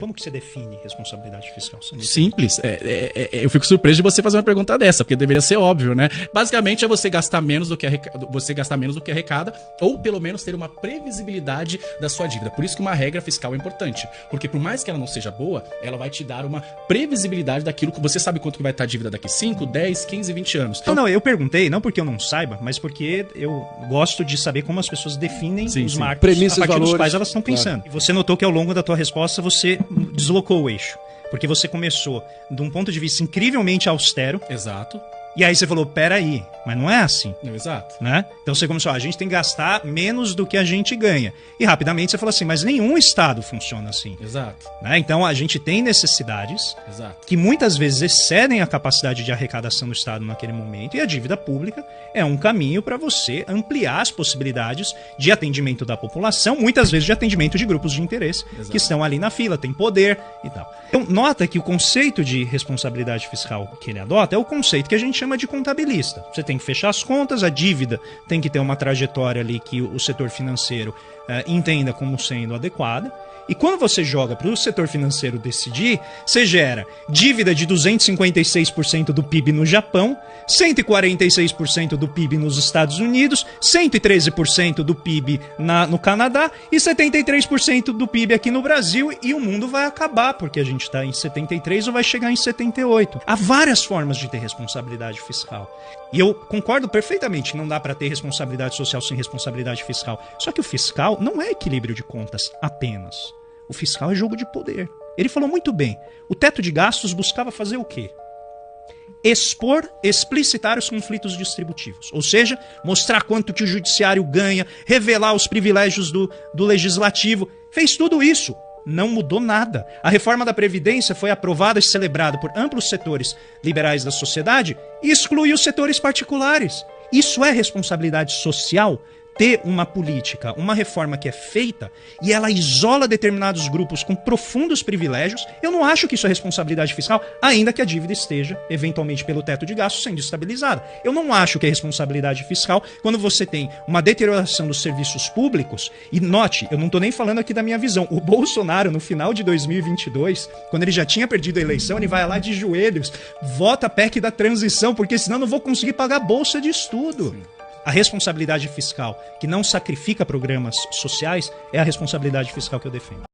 Como que você define responsabilidade fiscal? Simples. Eu fico surpreso de você fazer uma pergunta dessa, porque deveria ser óbvio, né? Basicamente é você gastar menos do que arrecada, ou pelo menos ter uma previsibilidade da sua dívida. Por isso que uma regra fiscal é importante. Porque por mais que ela não seja boa, ela vai te dar uma previsibilidade daquilo que você sabe quanto que vai estar a dívida daqui 5, 10, 15, 20 anos. Então, não, eu perguntei, não porque eu não saiba, mas porque eu gosto de saber como as pessoas definem os marcos premissas, a partir valores, dos quais elas estão pensando. claro. E você notou que ao longo da tua resposta você deslocou o eixo. Porque você começou de um ponto de vista incrivelmente austero. Exato. E aí você falou, peraí, mas não é assim. Exato. Né? Então você começou, a gente tem que gastar menos do que a gente ganha. E rapidamente você falou assim, mas nenhum Estado funciona assim. Exato. Né? Então a gente tem necessidades Exato. que muitas vezes excedem a capacidade de arrecadação do Estado naquele momento, e a dívida pública é um caminho para você ampliar as possibilidades de atendimento da população, muitas vezes de atendimento de grupos de interesse. Exato. Que estão ali na fila, tem poder e tal. Então nota que o conceito de responsabilidade fiscal que ele adota é o conceito que a gente chama de contabilista. Você tem que fechar as contas, a dívida tem que ter uma trajetória ali que o setor financeiro entenda como sendo adequada. E quando você joga para o setor financeiro decidir, você gera dívida de 256% do PIB no Japão, 146% do PIB nos Estados Unidos, 113% do PIB no Canadá e 73% do PIB aqui no Brasil, e o mundo vai acabar, porque a gente está em 73 ou vai chegar em 78. Há várias formas de ter responsabilidade fiscal. E eu concordo perfeitamente que não dá para ter responsabilidade social sem responsabilidade fiscal. Só que o fiscal não é equilíbrio de contas apenas. O fiscal é jogo de poder. Ele falou muito bem. O teto de gastos buscava fazer o quê? Explicitar os conflitos distributivos. Ou seja, mostrar quanto que o judiciário ganha, revelar os privilégios do legislativo. Fez tudo isso. Não mudou nada. A reforma da Previdência foi aprovada e celebrada por amplos setores liberais da sociedade e excluiu os setores particulares. Isso é responsabilidade social? Ter uma política, uma reforma que é feita e ela isola determinados grupos com profundos privilégios, eu não acho que isso é responsabilidade fiscal, ainda que a dívida esteja, eventualmente pelo teto de gastos, sendo estabilizada. Eu não acho que é responsabilidade fiscal quando você tem uma deterioração dos serviços públicos. E note, eu não estou nem falando aqui da minha visão. O Bolsonaro, no final de 2022, quando ele já tinha perdido a eleição, ele vai lá de joelhos, vota a PEC da transição, porque senão eu não vou conseguir pagar a bolsa de estudo. Sim. A responsabilidade fiscal que não sacrifica programas sociais é a responsabilidade fiscal que eu defendo.